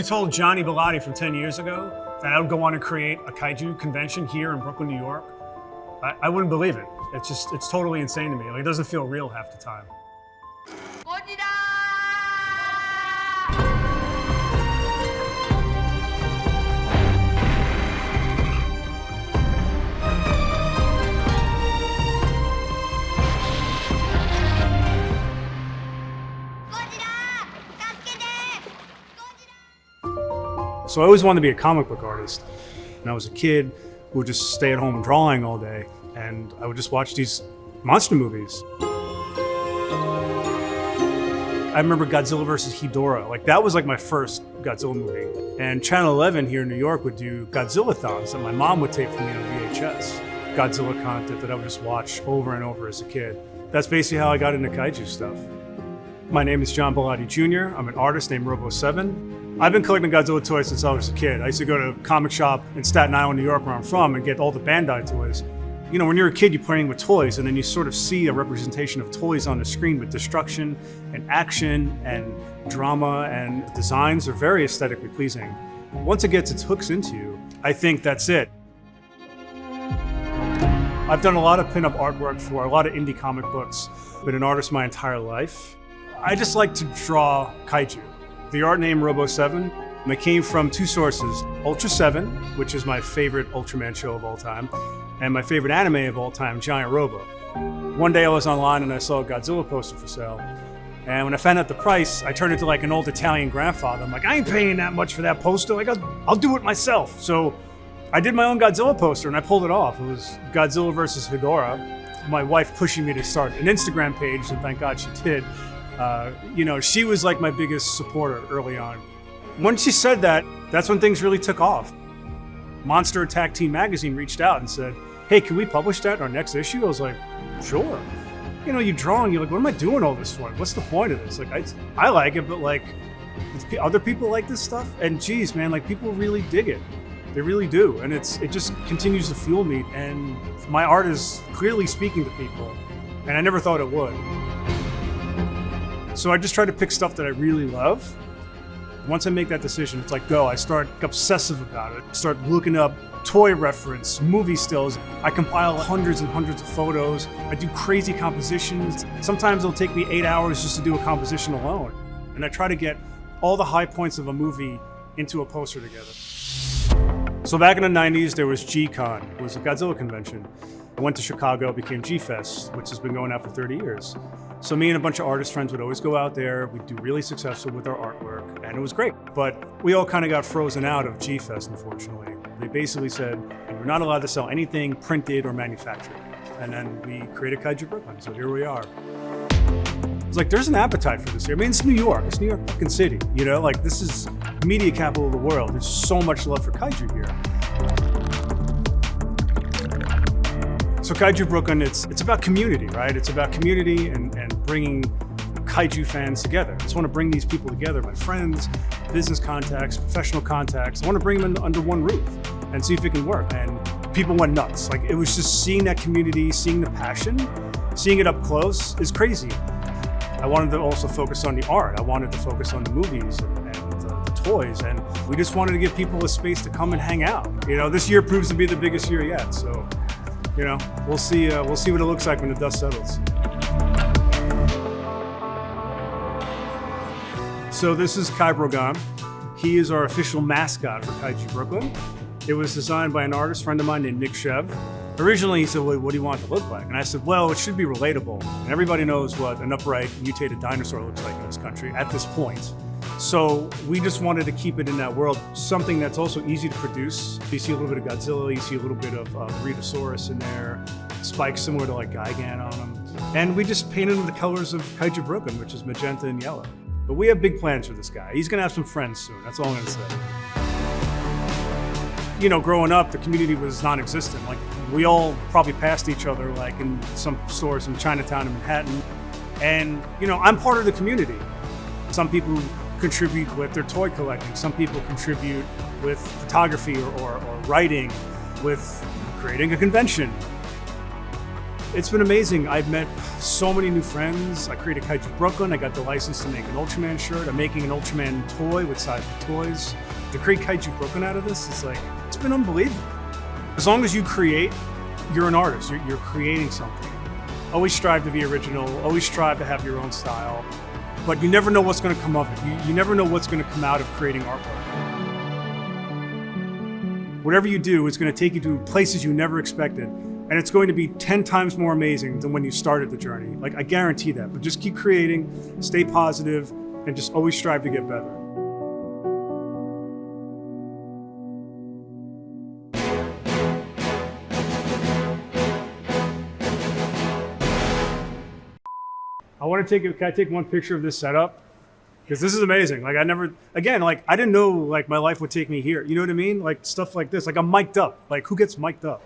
you told Johnny Bellotti from 10 years ago that I would go on and create a kaiju convention here in Brooklyn, New York, I wouldn't believe it. It's totally insane to me. Like, it doesn't feel real half the time. So I always wanted to be a comic book artist. And I was a kid who would just stay at home drawing all day, and I would just watch these monster movies. I remember Godzilla versus Ghidorah. Like, that was like my first Godzilla movie. And Channel 11 here in New York would do Godzilla-thons that my mom would tape for me on VHS. Godzilla content that I would just watch over and over as a kid. That's basically how I got into kaiju stuff. My name is John Bellotti Jr. I'm an artist named Robo7. I've been collecting Godzilla toys since I was a kid. I used to go to a comic shop in Staten Island, New York, where I'm from, and get all the Bandai toys. You know, when you're a kid, you're playing with toys, and then you sort of see a representation of toys on the screen with destruction and action and drama, and designs are very aesthetically pleasing. Once it gets its hooks into you, I think that's it. I've done a lot of pinup artwork for a lot of indie comic books. Been an artist my entire life. I just like to draw kaiju. The art name Robo7, and it came from two sources. Ultra 7, which is my favorite Ultraman show of all time, and my favorite anime of all time, Giant Robo. One day I was online and I saw a Godzilla poster for sale. And when I found out the price, I turned into like an old Italian grandfather. I'm like, I ain't paying that much for that poster. Like, I'll do it myself. So I did my own Godzilla poster and I pulled it off. It was Godzilla versus Ghidorah. My wife pushing me to start an Instagram page, and thank God she did. You know, she was like my biggest supporter early on. Once she said that, that's when things really took off. Monster Attack Team magazine reached out and said, hey, can we publish that in our next issue? I was like, sure. You know, you're drawing, you're like, what am I doing all this for? What's the point of this? Like, I like it, but like, other people like this stuff? And geez, man, like, people really dig it. They really do. And it just continues to fuel me. And my art is clearly speaking to people. And I never thought it would. So I just try to pick stuff that I really love. Once I make that decision, it's like, go. I start obsessive about it. Start looking up toy reference, movie stills. I compile hundreds and hundreds of photos. I do crazy compositions. Sometimes it'll take me 8 hours just to do a composition alone. And I try to get all the high points of a movie into a poster together. So back in the 90s, there was G-Con. It was a Godzilla convention. I went to Chicago, became G-Fest, which has been going out for 30 years. So me and a bunch of artist friends would always go out there. We'd do really successful with our artwork, and it was great. But we all kind of got frozen out of G-Fest, unfortunately. They basically said, you're not allowed to sell anything printed or manufactured. And then we created KAIJU Brooklyn, so here we are. It's like, there's an appetite for this here. I mean, it's New York. It's New York fucking city, you know? Like, this is media capital of the world. There's so much love for kaiju here. So KAIJU Brooklyn, it's about community, right? It's about community and bringing kaiju fans together. I just want to bring these people together, my friends, business contacts, professional contacts. I want to bring them under one roof and see if it can work. And people went nuts. Like, it was just seeing that community, seeing the passion, seeing it up close is crazy. I wanted to also focus on the art. I wanted to focus on the movies and the toys. And we just wanted to give people a space to come and hang out. You know, this year proves to be the biggest year yet. So, you know, we'll see what it looks like when the dust settles. So this is Kyrogon. He is our official mascot for KAIJU Brooklyn. It was designed by an artist friend of mine named Nick Shev. Originally, he said, well, what do you want it to look like? And I said, well, it should be relatable. And everybody knows what an upright, mutated dinosaur looks like in this country at this point. So we just wanted to keep it in that world, something that's also easy to produce. You see a little bit of Godzilla, you see a little bit of Rhedosaurus in there, spikes similar to like Gigan on them. And we just painted them the colors of KAIJU Brooklyn, which is magenta and yellow. But we have big plans for this guy. He's gonna have some friends soon, that's all I'm gonna say. You know, growing up, the community was non-existent. Like, we all probably passed each other, like in some stores in Chinatown and Manhattan. And, you know, I'm part of the community. Some people contribute with their toy collecting. Some people contribute with photography or writing, with creating a convention. It's been amazing. I've met so many new friends. I created KAIJU Brooklyn. I got the license to make an Ultraman shirt. I'm making an Ultraman toy with Cyber Toys. To create KAIJU Brooklyn out of this is like, it's been unbelievable. As long as you create, you're an artist. You're creating something. Always strive to be original. Always strive to have your own style. But you never know what's going to come of it. You never know what's going to come out of creating artwork. Whatever you do is going to take you to places you never expected. And it's going to be 10 times more amazing than when you started the journey. Like, I guarantee that. But just keep creating, stay positive, and just always strive to get better. Can I take one picture of this setup? Because this is amazing. Like, I didn't know like my life would take me here. You know what I mean? Like stuff like this. Like, I'm mic'd up. Like, who gets mic'd up?